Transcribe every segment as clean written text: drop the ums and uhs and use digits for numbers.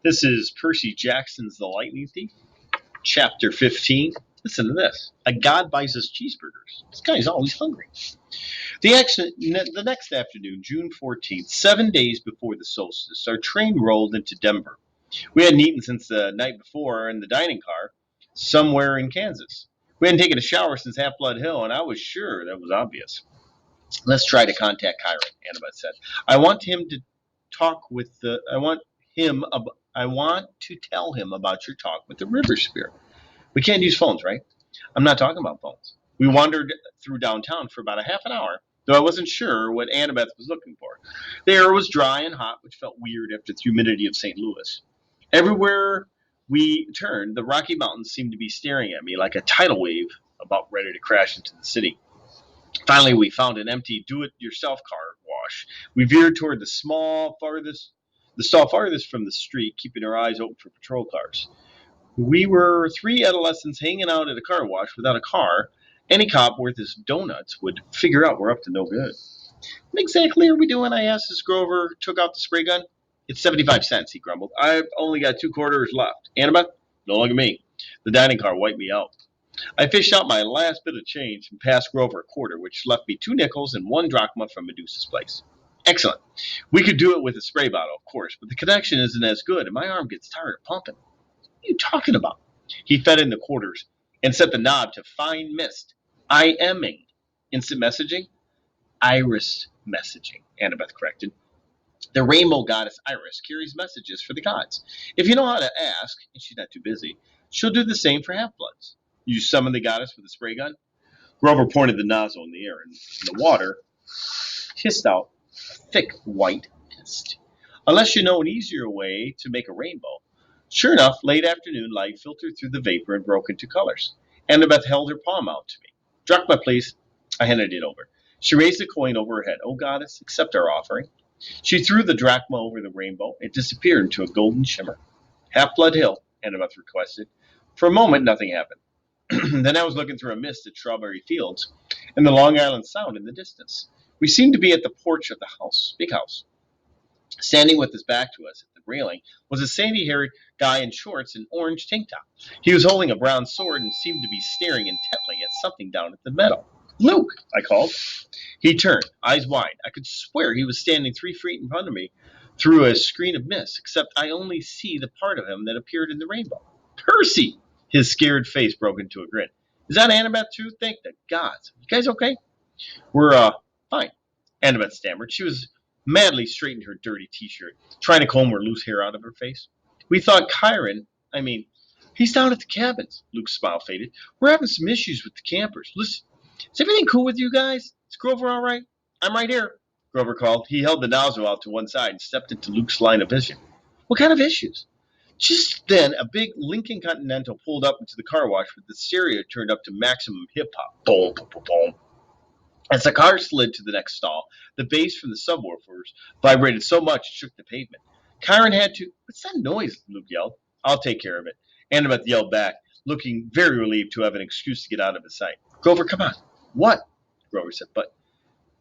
This is Percy Jackson's The Lightning Thief, Chapter 15. Listen to this. A god buys us cheeseburgers. This guy's always hungry. The next afternoon, June 14th, 7 days before the solstice, our train rolled into Denver. We hadn't eaten since the night before in the dining car somewhere in Kansas. We hadn't taken a shower since Half Blood Hill, and I was sure that was obvious. Let's try to contact Chiron, Annabeth said. I want him to talk with the. I want to tell him about your talk with the river spirit. We can't use phones, right? I'm not talking about phones. We wandered through downtown for about a half an hour, though I wasn't sure what Annabeth was looking for. The air was dry and hot, which felt weird after the humidity of St. Louis. Everywhere we turned, the Rocky Mountains seemed to be staring at me like a tidal wave about ready to crash into the city. Finally, we found an empty do-it-yourself car wash. We veered toward the stall farthest from the street, keeping our eyes open for patrol cars. We were three adolescents hanging out at a car wash without a car. Any cop worth his donuts would figure out we're up to no good. What exactly are we doing? I asked as Grover took out the spray gun. It's 75 cents, he grumbled. I've only got 2 quarters left. Annabeth? No look at me. The dining car wiped me out. I fished out my last bit of change and passed Grover a quarter, which left me 2 nickels and 1 drachma from Medusa's place. Excellent. We could do it with a spray bottle, of course, but the connection isn't as good, and my arm gets tired of pumping. What are you talking about? He fed in the quarters and set the knob to fine mist. IMing. Instant messaging? Iris messaging, Annabeth corrected. The rainbow goddess Iris carries messages for the gods. If you know how to ask, and she's not too busy, she'll do the same for half-bloods. You summon the goddess with a spray gun? Grover pointed the nozzle in the air, and the water hissed out a thick white mist. Unless you know an easier way to make a rainbow. Sure enough, late afternoon light filtered through the vapor and broke into colors. Annabeth held her palm out to me. Drachma, please. I handed it over. She raised the coin over her head. Oh, goddess, accept our offering. She threw the drachma over the rainbow. It disappeared into a golden shimmer. Half-Blood Hill, Annabeth requested. For a moment, nothing happened. Then I was looking through a mist at Strawberry Fields and the Long Island Sound in the distance. We seemed to be at the porch of the big house. Standing with his back to us at the railing was a sandy-haired guy in shorts and orange tank top. He was holding a brown sword and seemed to be staring intently at something down at the meadow. Luke, I called. He turned, eyes wide. I could swear he was standing 3 feet in front of me through a screen of mist, except I only see the part of him that appeared in the rainbow. Percy! His scared face broke into a grin. Is that Annabeth too? Thank the gods. You guys okay? We're fine, Annabeth stammered. She was madly straightening her dirty t-shirt, trying to comb her loose hair out of her face. We thought he's down at the cabins. Luke's smile faded. We're having some issues with the campers. Listen, is everything cool with you guys? Is Grover all right? I'm right here, Grover called. He held the nozzle out to one side and stepped into Luke's line of vision. What kind of issues? Just then, a big Lincoln Continental pulled up into the car wash with the stereo turned up to maximum hip-hop. Boom, boom, boom, boom. As the car slid to the next stall, the bass from the subwoofers vibrated so much it shook the pavement. Chiron had to. What's that noise? Luke yelled. I'll take care of it. Annabeth yelled back, looking very relieved to have an excuse to get out of his sight. Grover, come on. What? Grover said, but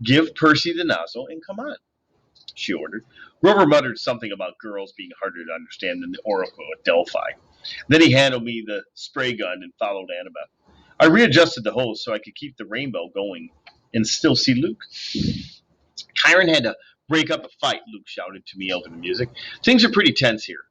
give Percy the nozzle and come on, she ordered. Grover muttered something about girls being harder to understand than the Oracle at Delphi. Then he handed me the spray gun and followed Annabeth. I readjusted the hose so I could keep the rainbow going and still see Luke. Chiron had to break up a fight, Luke shouted to me over the music. Things are pretty tense here,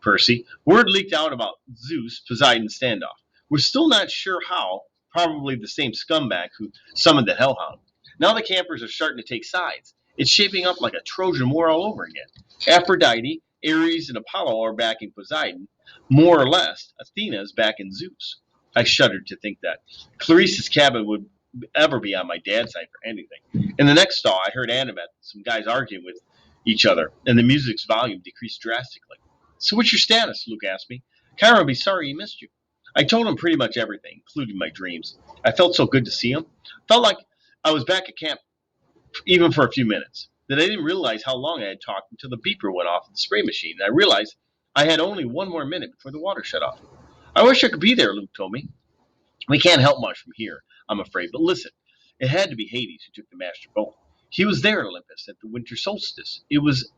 Percy. Word leaked out about Zeus-Poseidon standoff. We're still not sure how, probably the same scumbag who summoned the Hellhound. Now the campers are starting to take sides. It's shaping up like a Trojan War all over again. Aphrodite, Ares, and Apollo are backing Poseidon. More or less, Athena's backing Zeus. I shuddered to think that. Clarice's cabin would ever be on my dad's side for anything. In the next stall, I heard Annabeth, some guys arguing with each other, and the music's volume decreased drastically. So what's your status? Luke asked me. Chiron would be sorry he missed you. I told him pretty much everything, including my dreams. I felt so good to see him. Felt like I was back at camp even for a few minutes. That I didn't realize how long I had talked until the beeper went off in the spray machine, and I realized I had only 1 more minute before the water shut off. I wish I could be there, Luke told me. We can't help much from here, I'm afraid. But listen, it had to be Hades who took the master bolt. He was there at Olympus at the winter solstice.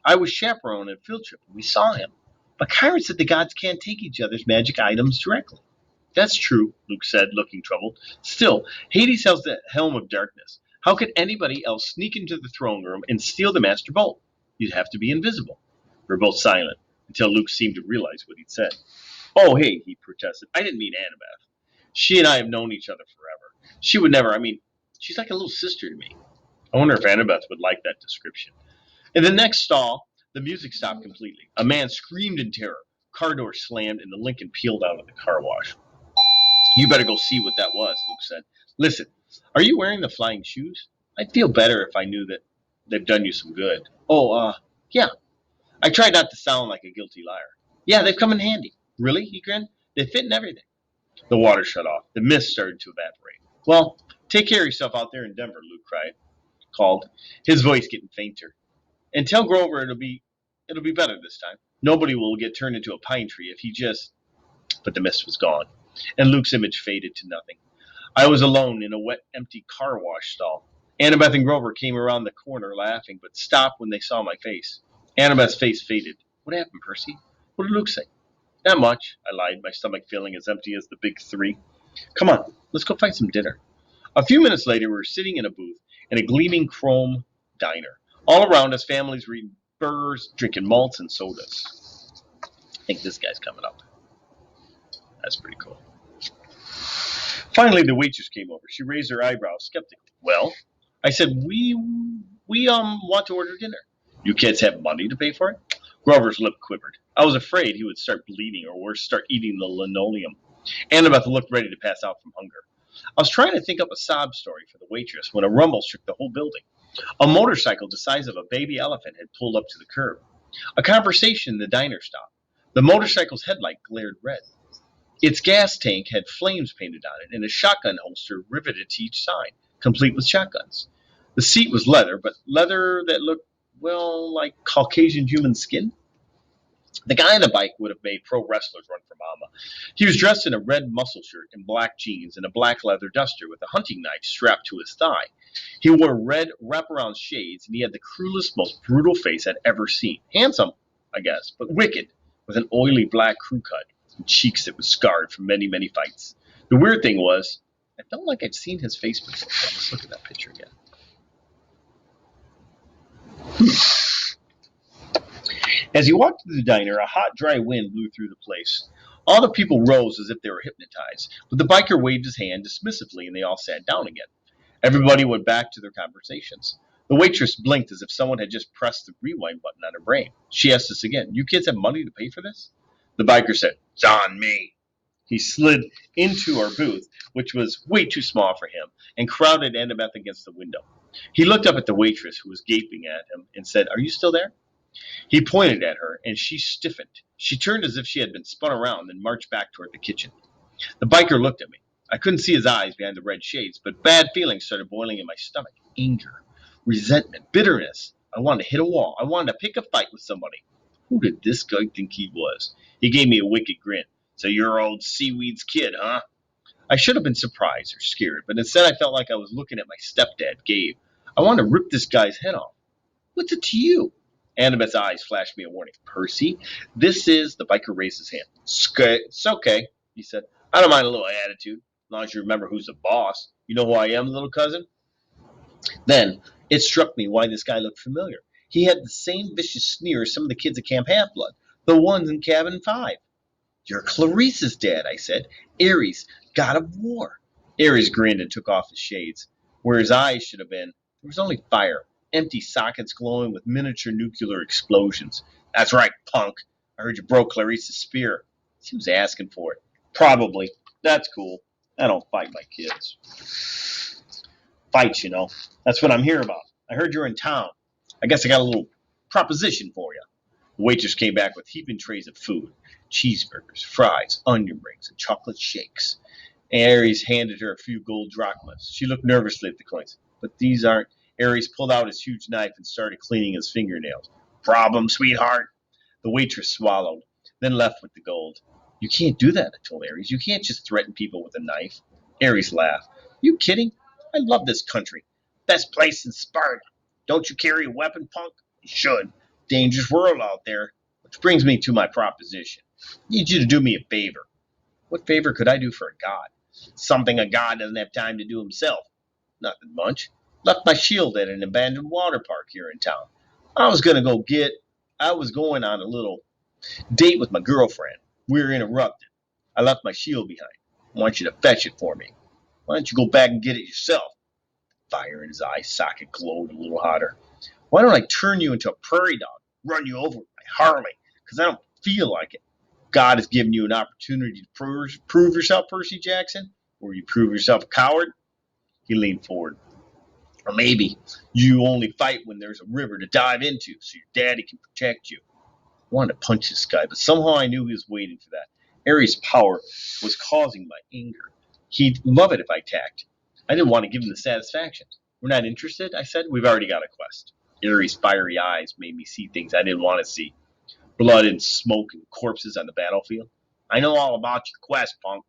I was chaperone at a field trip, and we saw him. But Chiron said the gods can't take each other's magic items directly. That's true, Luke said, looking troubled. Still, Hades has the Helm of Darkness. How could anybody else sneak into the throne room and steal the Master Bolt? You'd have to be invisible. We were both silent, until Luke seemed to realize what he'd said. Oh, hey, he protested. I didn't mean Annabeth. She and I have known each other forever. She would never, she's like a little sister to me. I wonder if Annabeth would like that description. In the next stall, the music stopped completely. A man screamed in terror. Car door slammed and the Lincoln peeled out of the car wash. You better go see what that was, Luke said. Listen, are you wearing the flying shoes? I'd feel better if I knew that they've done you some good. Oh, yeah. I tried not to sound like a guilty liar. Yeah, they've come in handy. Really? He grinned. They fit in everything. The water shut off. The mist started to evaporate. Well, take care of yourself out there in Denver, Luke called, his voice getting fainter. And tell Grover it'll be better this time. Nobody will get turned into a pine tree if he just. But the mist was gone, and Luke's image faded to nothing. I was alone in a wet, empty car wash stall. Annabeth and Grover came around the corner laughing, but stopped when they saw my face. Annabeth's face faded. What happened, Percy? What did Luke say? Not much, I lied, my stomach feeling as empty as the big three. Come on, let's go find some dinner. A few minutes later, we were sitting in a booth in a gleaming chrome diner. All around us, families were eating burgers, drinking malts and sodas. I think this guy's coming up. That's pretty cool. Finally, the waitress came over. She raised her eyebrows skeptically. Well, I said, we want to order dinner. You kids have money to pay for it? Grover's lip quivered. I was afraid he would start bleeding or worse, start eating the linoleum. Annabeth looked ready to pass out from hunger. I was trying to think up a sob story for the waitress when a rumble shook the whole building. A motorcycle the size of a baby elephant had pulled up to the curb. A conversation in the diner stopped. The motorcycle's headlight glared red. Its gas tank had flames painted on it and a shotgun holster riveted to each side, complete with shotguns. The seat was leather, but leather that looked, well, like Caucasian human skin. The guy on the bike would have made pro wrestlers run for mama. He was dressed in a red muscle shirt and black jeans and a black leather duster with a hunting knife strapped to his thigh. He wore red wraparound shades and he had the cruelest, most brutal face I'd ever seen. Handsome, I guess, but wicked, with an oily black crew cut and cheeks that were scarred from many, many fights. The weird thing was, I felt like I'd seen his face before. Let's look at that picture again. As he walked through the diner, a hot, dry wind blew through the place. All the people rose as if they were hypnotized, but the biker waved his hand dismissively and they all sat down again. Everybody went back to their conversations. The waitress blinked as if someone had just pressed the rewind button on her brain. She asked us again, you kids have money to pay for this? The biker said, it's on me. He slid into our booth, which was way too small for him, and crowded Annabeth against the window. He looked up at the waitress, who was gaping at him, and said, are you still there? He pointed at her, and she stiffened. She turned as if she had been spun around, then marched back toward the kitchen. The biker looked at me. I couldn't see his eyes behind the red shades, but bad feelings started boiling in my stomach. Anger, resentment, bitterness. I wanted to hit a wall. I wanted to pick a fight with somebody. Who did this guy think he was? He gave me a wicked grin. So you're old Seaweed's kid, huh? I should have been surprised or scared, but instead I felt like I was looking at my stepdad, Gabe. I wanted to rip this guy's head off. What's it to you? Annabeth's eyes flashed me a warning. Percy, this is... The biker raised his hand. It's okay, he said. I don't mind a little attitude, as long as you remember who's the boss. You know who I am, little cousin? Then it struck me why this guy looked familiar. He had the same vicious sneer as some of the kids at Camp Half-Blood, the ones in Cabin 5. You're Clarice's dad, I said. Ares, god of war. Ares grinned and took off his shades. Where his eyes should have been, there was only fire. Empty sockets glowing with miniature nuclear explosions. That's right, punk. I heard you broke Clarice's spear. She was asking for it. Probably. That's cool. I don't fight my kids. Fights, you know. That's what I'm here about. I heard you're in town. I guess I got a little proposition for you. The waitress came back with heaping trays of food. Cheeseburgers, fries, onion rings, and chocolate shakes. Ares handed her a few gold drachmas. She looked nervously at the coins. But these aren't... Ares pulled out his huge knife and started cleaning his fingernails. Problem, sweetheart? The waitress swallowed, then left with the gold. You can't do that, I told Ares. You can't just threaten people with a knife. Ares laughed. You kidding? I love this country. Best place in Sparta. Don't you carry a weapon, punk? You should. Dangerous world out there. But Which brings me to my proposition. I need you to do me a favor. What favor could I do for a god? Something a god doesn't have time to do himself. Nothing much. Left my shield at an abandoned water park here in town. I was going on a little date with my girlfriend. We were interrupted. I left my shield behind. I want you to fetch it for me. Why don't you go back and get it yourself? Fire in his eye socket glowed a little hotter. Why don't I turn you into a prairie dog, run you over with my Harley? Because I don't feel like it. God has given you an opportunity to prove yourself, Percy Jackson, or you prove yourself a coward. He leaned forward. Or maybe you only fight when there's a river to dive into so your daddy can protect you. I wanted to punch this guy, but somehow I knew he was waiting for that. Ares' power was causing my anger. He'd love it if I attacked. I didn't want to give him the satisfaction. We're not interested, I said. We've already got a quest. Ares' fiery eyes made me see things I didn't want to see. Blood and smoke and corpses on the battlefield. I know all about your quest, punk.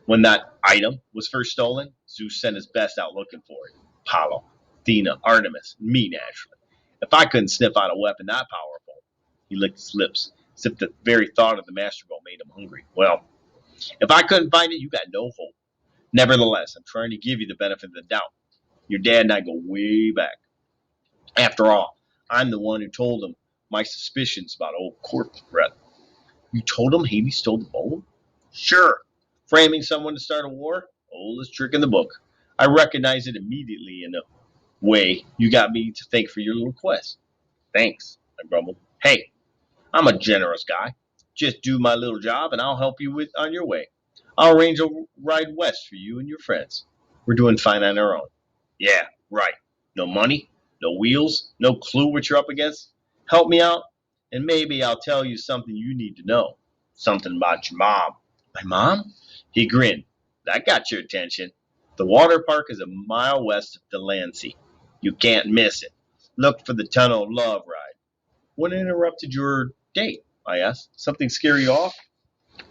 When that item was first stolen, Zeus sent his best out looking for it. Apollo, Athena, Artemis, and me, naturally. If I couldn't sniff out a weapon that powerful, he licked his lips, as if the very thought of the Master Ball made him hungry. Well, if I couldn't find it, you got no hope. Nevertheless, I'm trying to give you the benefit of the doubt. Your dad and I go way back. After all, I'm the one who told him my suspicions about old corpse breath. You told him Hades stole the bowl? Sure. Framing someone to start a war? Oldest trick in the book. I recognized it immediately in a way you got me to thank for your little quest. Thanks, I grumbled. Hey, I'm a generous guy. Just do my little job and I'll help you on your way. I'll arrange a ride west for you and your friends. We're doing fine on our own. Yeah, right. No money, no wheels, no clue what you're up against. Help me out, and maybe I'll tell you something you need to know. Something about your mom. My mom? He grinned. That got your attention. The water park is a mile west of Delancey. You can't miss it. Look for the Tunnel of Love ride. What interrupted your date? I asked. Something scare you off?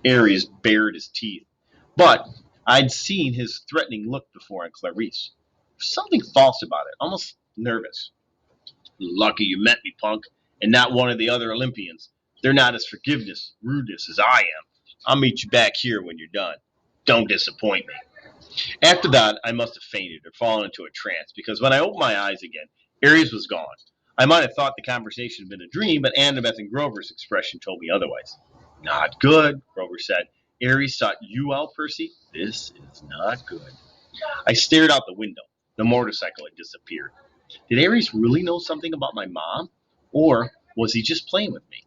Ares bared his teeth. But I'd seen his threatening look before on Clarice. There's something false about it, almost nervous. Lucky you met me, punk, and not one of the other Olympians. They're not as rudeness as I am. I'll meet you back here when you're done. Don't disappoint me. After that, I must have fainted or fallen into a trance because when I opened my eyes again, Ares was gone. I might have thought the conversation had been a dream, but Annabeth and Grover's expression told me otherwise. Not good, Grover said. Ares sought you out, Percy? This is not good. I stared out the window. The motorcycle had disappeared. Did Ares really know something about my mom? Or was he just playing with me?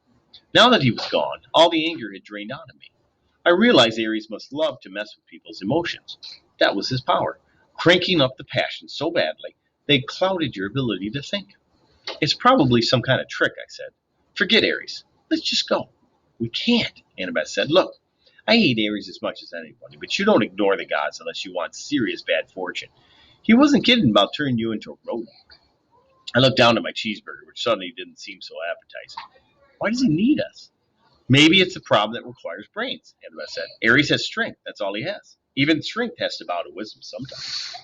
Now that he was gone, all the anger had drained out of me. I realized Ares must love to mess with people's emotions. That was his power, cranking up the passion so badly they clouded your ability to think. It's probably some kind of trick, I said. Forget Ares. Let's just go. We can't, Annabeth said. Look, I hate Ares as much as anybody, but you don't ignore the gods unless you want serious bad fortune. He wasn't kidding about turning you into a rodent. I looked down at my cheeseburger, which suddenly didn't seem so appetizing. Why does he need us? Maybe it's a problem that requires brains, Annabeth said. Ares has strength. That's all he has. Even strength has to bow to wisdom sometimes.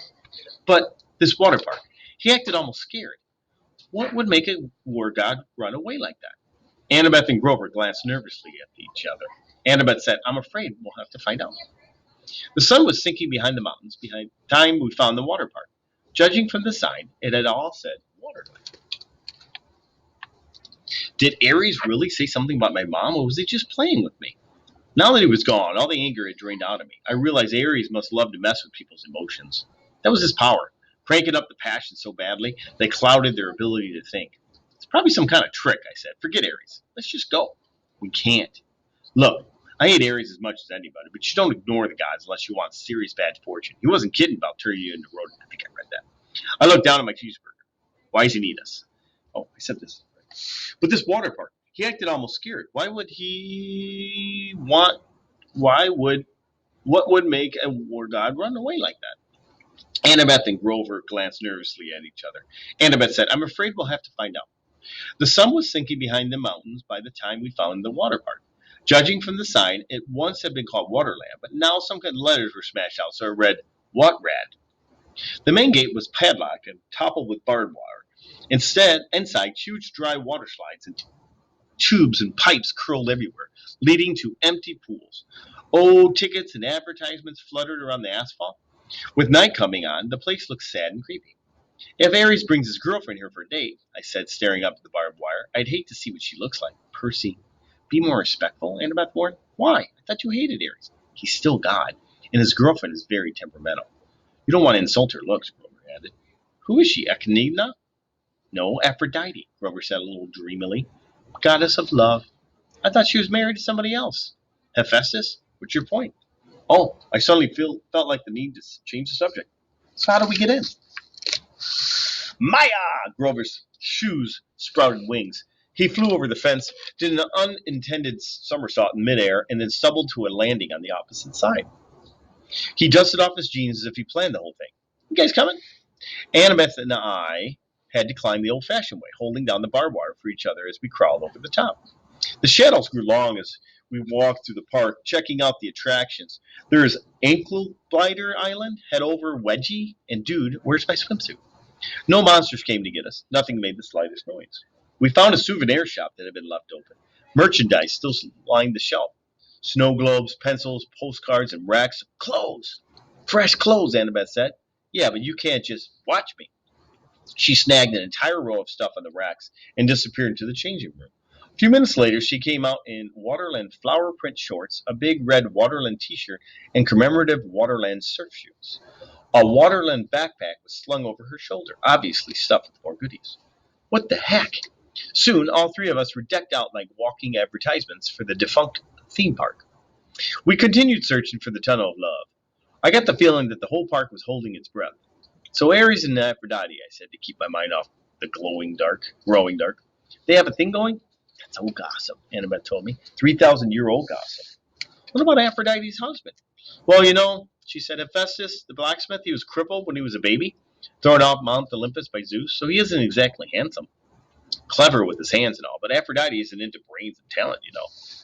But this water park, he acted almost scared. What would make a war god run away like that? Annabeth and Grover glanced nervously at each other. Annabeth said, I'm afraid we'll have to find out. The sun was sinking behind the mountains behind the time we found the water park. Judging from the sign, it had all said Waterland. Did Ares really say something about my mom, or was he just playing with me? Now that he was gone, all the anger had drained out of me. I realized Ares must love to mess with people's emotions. That was his power, cranking up the passion so badly they clouded their ability to think. It's probably some kind of trick, I said. Forget Ares. Let's just go. We can't. Look, I hate Ares as much as anybody, but you don't ignore the gods unless you want serious bad fortune. He wasn't kidding about turning you into a rodent. I think I read that. I looked down at my cheeseburger. Why does he need us? Oh, I said this. But this water park, he acted almost scared. Why would he want? Why would? What would make a war god run away like that? Annabeth and Grover glanced nervously at each other. Annabeth said, I'm afraid we'll have to find out. The sun was sinking behind the mountains by the time we found the water park. Judging from the sign, it once had been called Waterland, but now some kind of letters were smashed out, so it read, What Rad? The main gate was padlocked and toppled with barbed wire. Inside, huge dry water slides and Tubes and pipes curled everywhere, leading to empty pools. Old tickets and advertisements fluttered around the asphalt. With night coming on, the place looked sad and creepy. If Aries brings his girlfriend here for a date, I said, staring up at the barbed wire, I'd hate to see what she looks like. Percy, be more respectful, Annabeth warned. Why? I thought you hated Aries. He's still God, and his girlfriend is very temperamental. You don't want to insult her looks, Grover added. Who is she, Echinidna? No, Aphrodite, Grover said a little dreamily. Goddess of love. I thought she was married to somebody else. Hephaestus? What's your point? Oh, I suddenly felt like the need to change the subject. So how do we get in? Maya! Grover's shoes sprouted wings. He flew over the fence, did an unintended somersault in midair, and then stumbled to a landing on the opposite side. He dusted off his jeans as if he planned the whole thing. You guys coming? Annabeth and I had to climb the old-fashioned way, holding down the barbed wire for each other as we crawled over the top. The shadows grew long as we walked through the park, checking out the attractions. There's Ankle Glider Island, head over Wedgie, and dude, where's my swimsuit? No monsters came to get us. Nothing made the slightest noise. We found a souvenir shop that had been left open. Merchandise still lined the shelf. Snow globes, pencils, postcards, and racks of clothes. Fresh clothes, Annabeth said. Yeah, but you can't just watch me. She snagged an entire row of stuff on the racks and disappeared into the changing room. A few minutes later, she came out in Waterland flower print shorts, a big red Waterland t-shirt, and commemorative Waterland surf shoes. A Waterland backpack was slung over her shoulder, obviously stuffed with more goodies. What the heck? Soon, all three of us were decked out like walking advertisements for the defunct theme park. We continued searching for the Tunnel of Love. I got the feeling that the whole park was holding its breath. So Aries and Aphrodite, I said, to keep my mind off the growing dark. They have a thing going? That's old gossip, Annabeth told me. 3,000-year-old gossip. What about Aphrodite's husband? Well, she said, Hephaestus, the blacksmith, he was crippled when he was a baby, thrown off Mount Olympus by Zeus, so he isn't exactly handsome. Clever with his hands and all, but Aphrodite isn't into brains and talent.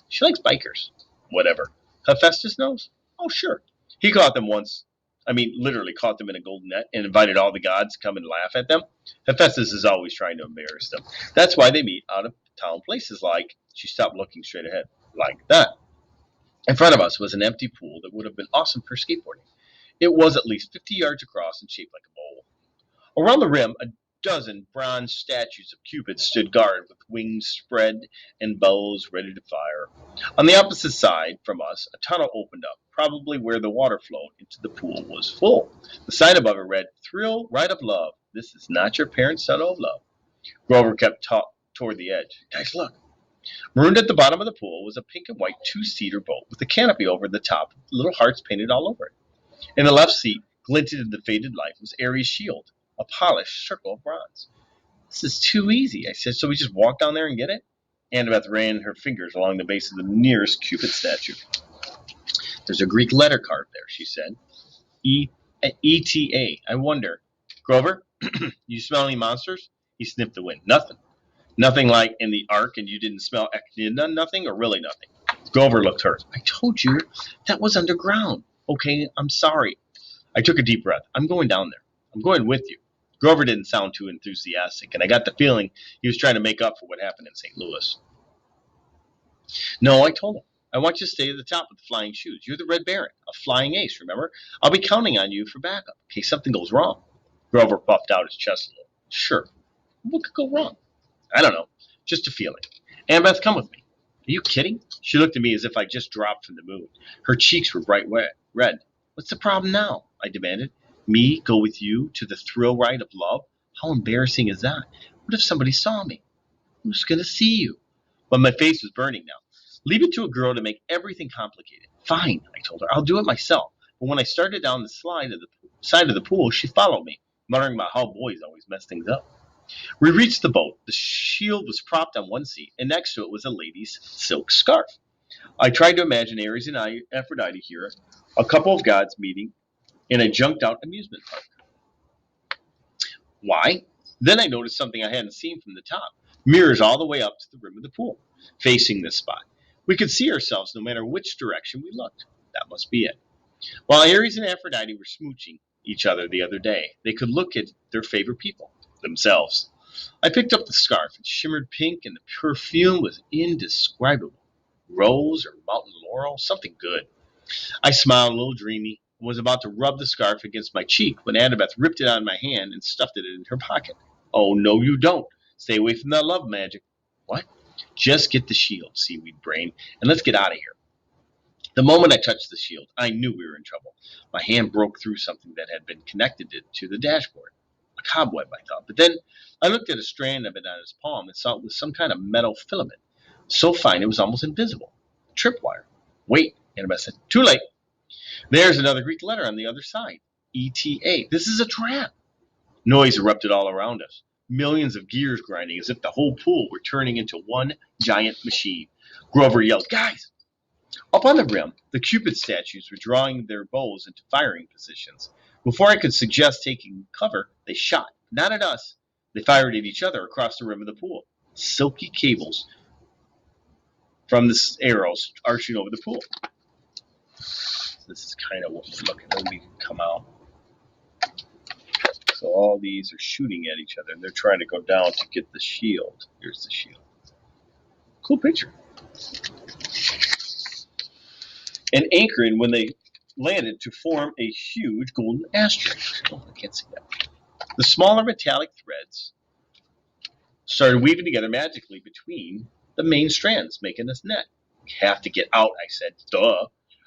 She likes bikers. Whatever. Hephaestus knows? Oh, sure. He caught them once. I mean, literally caught them in a golden net and invited all the gods to come and laugh at them. Hephaestus is always trying to embarrass them. That's why they meet out of town places like, she stopped looking straight ahead, like that. In front of us was an empty pool that would have been awesome for skateboarding. It was at least 50 yards across and shaped like a bowl. Around the rim, a dozen bronze statues of Cupid stood guard with wings spread and bows ready to fire. On the opposite side from us, a tunnel opened up, probably where the water flowed into the pool was full. The sign above it read, Thrill Ride of Love. This is not your parents' tunnel of love. Grover kept toward the edge. Guys, look. Marooned at the bottom of the pool was a pink and white two-seater boat with a canopy over the top, with little hearts painted all over it. In the left seat, glinted in the faded light, was Ares' shield, a polished circle of bronze. This is too easy, I said, so we just walk down there and get it? Annabeth ran her fingers along the base of the nearest Cupid statue. There's a Greek letter carved there, she said. E-T-A. I wonder. Grover, you smell any monsters? He sniffed the wind. Nothing. Nothing like in the Ark, and you didn't smell Echinidna? Nothing, or really nothing? Grover looked hurt. I told you that was underground. Okay, I'm sorry. I took a deep breath. I'm going down there. I'm going with you. Grover didn't sound too enthusiastic, and I got the feeling he was trying to make up for what happened in St. Louis. No, I told him. I want you to stay at the top with the flying shoes. You're the Red Baron, a flying ace, remember? I'll be counting on you for backup in case something goes wrong. Grover puffed out his chest a little. Sure. What could go wrong? I don't know. Just a feeling. Annabeth, come with me. Are you kidding? She looked at me as if I just dropped from the moon. Her cheeks were bright red. What's the problem now? I demanded. Me go with you to the thrill ride of love? How embarrassing is that? What if somebody saw me? Who's going to see you? But my face was burning now. Leave it to a girl to make everything complicated. Fine, I told her. I'll do it myself. But when I started down the side of the pool, she followed me, muttering about how boys always mess things up. We reached the boat. The shield was propped on one seat, and next to it was a lady's silk scarf. I tried to imagine Ares and Aphrodite here, a couple of gods meeting in a junked-out amusement park. Why? Then I noticed something I hadn't seen from the top. Mirrors all the way up to the rim of the pool, facing this spot. We could see ourselves no matter which direction we looked. That must be it. While Ares and Aphrodite were smooching each other the other day, they could look at their favorite people, themselves. I picked up the scarf. It shimmered pink, and the perfume was indescribable. Rose or mountain laurel, something good. I smiled, a little dreamy, and was about to rub the scarf against my cheek when Annabeth ripped it out of my hand and stuffed it in her pocket. Oh, no, you don't. Stay away from that love magic. What? Just get the shield, seaweed brain, and let's get out of here. The moment I touched the shield, I knew we were in trouble. My hand broke through something that had been connected to the dashboard. A cobweb, I thought. But then I looked at a strand of it on his palm and saw it was some kind of metal filament. So fine it was almost invisible. Tripwire. Wait, Annabeth said. Too late. There's another Greek letter on the other side. ETA. This is a trap. Noise erupted all around us. Millions of gears grinding as if the whole pool were turning into one giant machine. Grover yelled, Guys! Up on the rim, the Cupid statues were drawing their bows into firing positions. Before I could suggest taking cover, they shot. Not at us. They fired at each other across the rim of the pool. Silky cables from the arrows arching over the pool. This is kind of what we're looking at. We can come out. So all these are shooting at each other, and they're trying to go down to get the shield. Here's the shield. Cool picture. And anchoring when they landed to form a huge golden asterisk. Oh, I can't see that. The smaller metallic threads started weaving together magically between the main strands, making this net. We have to get out, I said. Duh.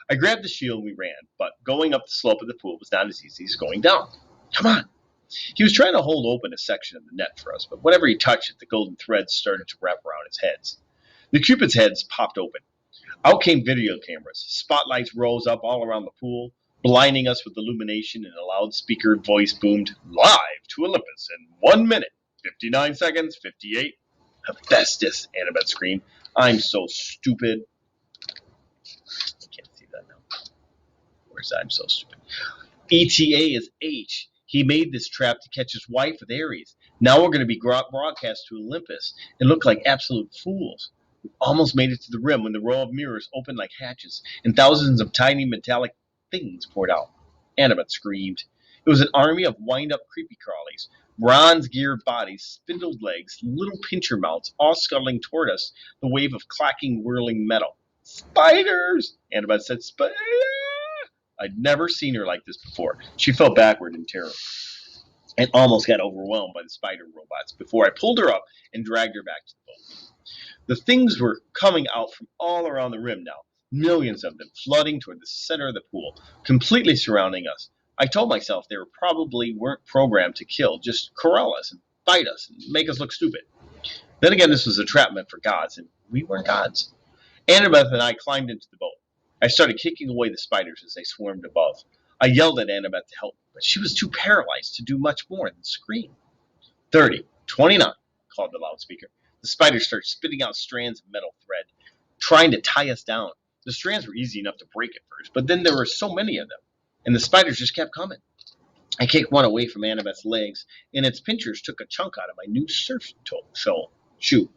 I grabbed the shield and we ran, but going up the slope of the pool was not as easy as going down. Come on. He was trying to hold open a section of the net for us, but whenever he touched it, the golden threads started to wrap around his heads. The Cupid's heads popped open. Out came video cameras. Spotlights rose up all around the pool, blinding us with illumination, and a loudspeaker voice boomed, Live to Olympus in 1 minute, 59 seconds, 58. Hephaestus, Annabeth screamed. I'm so stupid. I can't see that now. Where's I'm so stupid? ETA is H. He made this trap to catch his wife with Ares. Now we're going to be broadcast to Olympus and look like absolute fools. We almost made it to the rim when the row of mirrors opened like hatches and thousands of tiny metallic things poured out. Annabeth screamed. It was an army of wind-up creepy crawlies, bronze-geared bodies, spindled legs, little pincher mouths, all scuttling toward us, the wave of clacking, whirling metal. Spiders! Annabeth said, Spiders! I'd never seen her like this before. She fell backward in terror and almost got overwhelmed by the spider robots before I pulled her up and dragged her back to the boat. The things were coming out from all around the rim now, millions of them flooding toward the center of the pool, completely surrounding us. I told myself they weren't programmed to kill, just corral us and bite us and make us look stupid. Then again, this was a trap meant for gods, and we weren't gods. Annabeth and I climbed into the boat. I started kicking away the spiders as they swarmed above. I yelled at Annabeth to help, but she was too paralyzed to do much more than scream. 30, 29, called the loudspeaker. The spiders started spitting out strands of metal thread, trying to tie us down. The strands were easy enough to break at first, but then there were so many of them, and the spiders just kept coming. I kicked one away from Annabeth's legs, and its pinchers took a chunk out of my new surf shoe.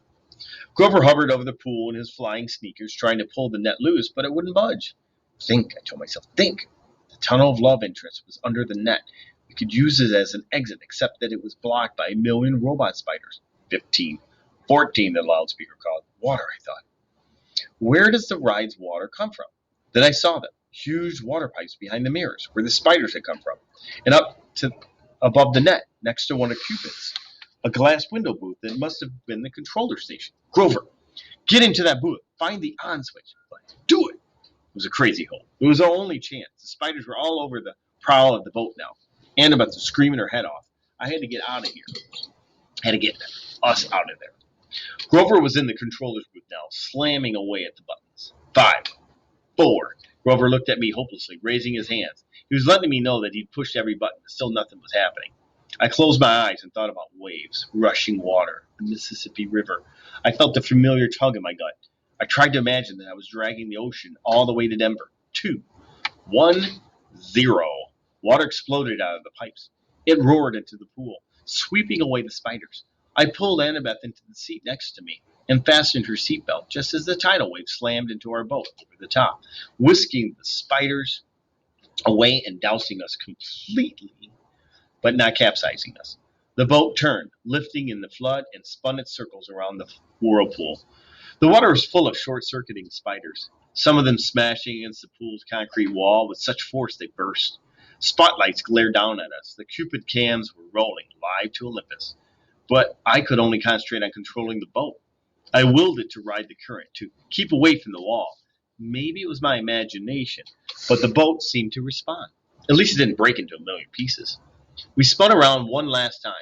Grover hovered over the pool in his flying sneakers, trying to pull the net loose, but it wouldn't budge. Think, I told myself, think. The tunnel of love interest was under the net. We could use it as an exit, except that it was blocked by a million robot spiders. 15. 14, the loudspeaker called. Water, I thought. Where does the ride's water come from? Then I saw them. Huge water pipes behind the mirrors, where the spiders had come from, and up to above the net, next to one of Cupid's. A glass window booth that must have been the controller station. Grover, get into that booth. Find the on switch. But do it. It was a crazy hole. It was our only chance. The spiders were all over the prow of the boat now. Annabeth was screaming her head off. I had to get out of here. I had to get us out of there. Grover was in the controller's booth now, slamming away at the buttons. 5, 4. Grover looked at me hopelessly, raising his hands. He was letting me know that he'd pushed every button, but still nothing was happening. I closed my eyes and thought about waves, rushing water, the Mississippi River. I felt the familiar tug in my gut. I tried to imagine that I was dragging the ocean all the way to Denver. 2, 1, 0. Water exploded out of the pipes. It roared into the pool, sweeping away the spiders. I pulled Annabeth into the seat next to me and fastened her seatbelt just as the tidal wave slammed into our boat over the top, whisking the spiders away and dousing us completely, but not capsizing us. The boat turned, lifting in the flood, and spun its circles around the whirlpool. The water was full of short-circuiting spiders, some of them smashing against the pool's concrete wall with such force they burst. Spotlights glared down at us. The Cupid cams were rolling live to Olympus. But I could only concentrate on controlling the boat. I willed it to ride the current, to keep away from the wall. Maybe it was my imagination, but the boat seemed to respond. At least it didn't break into a million pieces. We spun around one last time,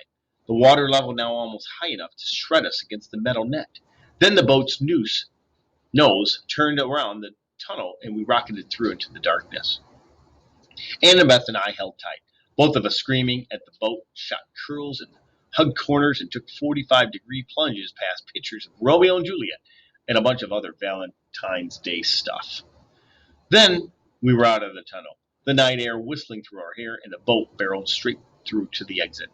the water level now almost high enough to shred us against the metal net. Then the boat's nose turned around the tunnel and we rocketed through into the darkness. Annabeth and I held tight, both of us screaming at the boat, shot curls and hugged corners and took 45-degree plunges past pictures of Romeo and Juliet and a bunch of other Valentine's Day stuff. Then we were out of the tunnel, the night air whistling through our hair, and the boat barreled straight through to the exit.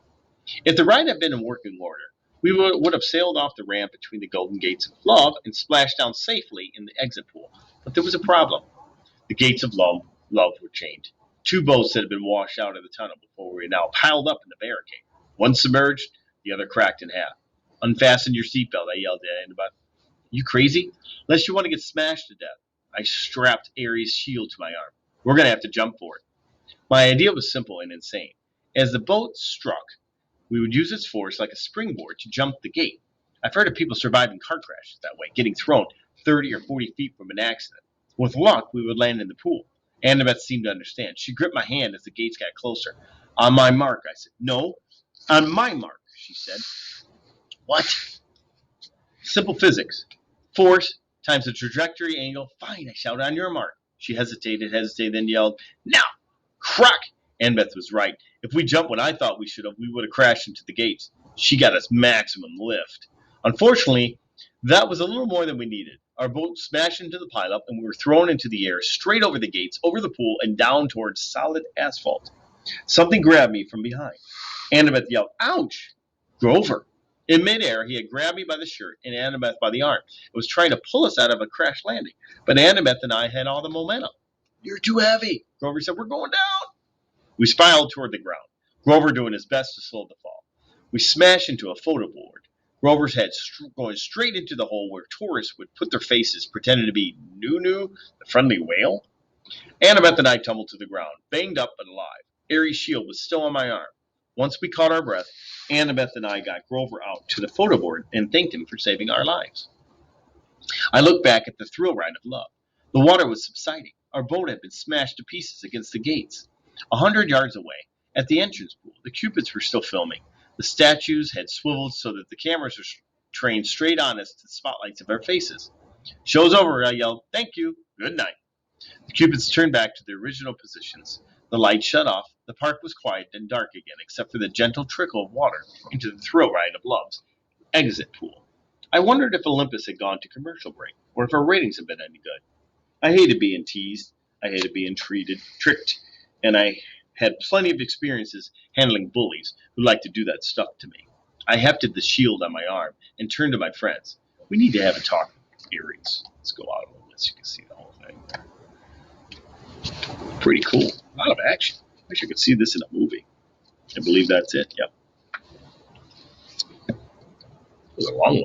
If the ride had been in working order, we would have sailed off the ramp between the Golden Gates of Love and splashed down safely in the exit pool. But there was a problem. The gates of love were chained. Two boats that had been washed out of the tunnel before we were now piled up in the barricade. One submerged, the other cracked in half. Unfasten your seatbelt, I yelled at Annabeth. You crazy? Unless you want to get smashed to death. I strapped Ares' shield to my arm. We're going to have to jump for it. My idea was simple and insane. As the boat struck, we would use its force like a springboard to jump the gate. I've heard of people surviving car crashes that way, getting thrown 30 or 40 feet from an accident. With luck, we would land in the pool. Annabeth seemed to understand. She gripped my hand as the gates got closer. On my mark, I said. No, on my mark, she said. What? Simple physics. Force times the trajectory angle. Fine, I shouted. On your mark. She hesitated, then yelled, now! Crack! Annabeth was right. If we jumped when I thought we should have, we would have crashed into the gates. She got us maximum lift. Unfortunately, that was a little more than we needed. Our boat smashed into the pileup, and we were thrown into the air, straight over the gates, over the pool, and down towards solid asphalt. Something grabbed me from behind. Annabeth yelled, ouch! Grover. In midair, he had grabbed me by the shirt and Annabeth by the arm. It was trying to pull us out of a crash landing, but Annabeth and I had all the momentum. You're too heavy, Grover said. We're going down. We spiraled toward the ground, Grover doing his best to slow the fall. We smashed into a photo board, Grover's head going straight into the hole where tourists would put their faces, pretending to be Nunu, the friendly whale. Annabeth and I tumbled to the ground, banged up but alive. Ares' shield was still on my arm. Once we caught our breath, Annabeth and I got Grover out to the photo board and thanked him for saving our lives. I looked back at the thrill ride of love. The water was subsiding. Our boat had been smashed to pieces against the gates. 100 yards away, at the entrance pool, the Cupids were still filming. The statues had swiveled so that the cameras were trained straight on us to the spotlights of our faces. Show's over, I yelled. Thank you. Good night. The Cupids turned back to their original positions. The lights shut off. The park was quiet and dark again, except for the gentle trickle of water into the thrill ride of love's exit pool. I wondered if Olympus had gone to commercial break, or if our ratings had been any good. I hated being teased. I hated being tricked, and I had plenty of experiences handling bullies who liked to do that stuff to me. I hefted the shield on my arm and turned to my friends. We need to have a talk, Ares. Let's go out a little bit so you can see the whole thing. Pretty cool. A lot of action. I wish I could see this in a movie. I believe that's it. Yep. It was a long one.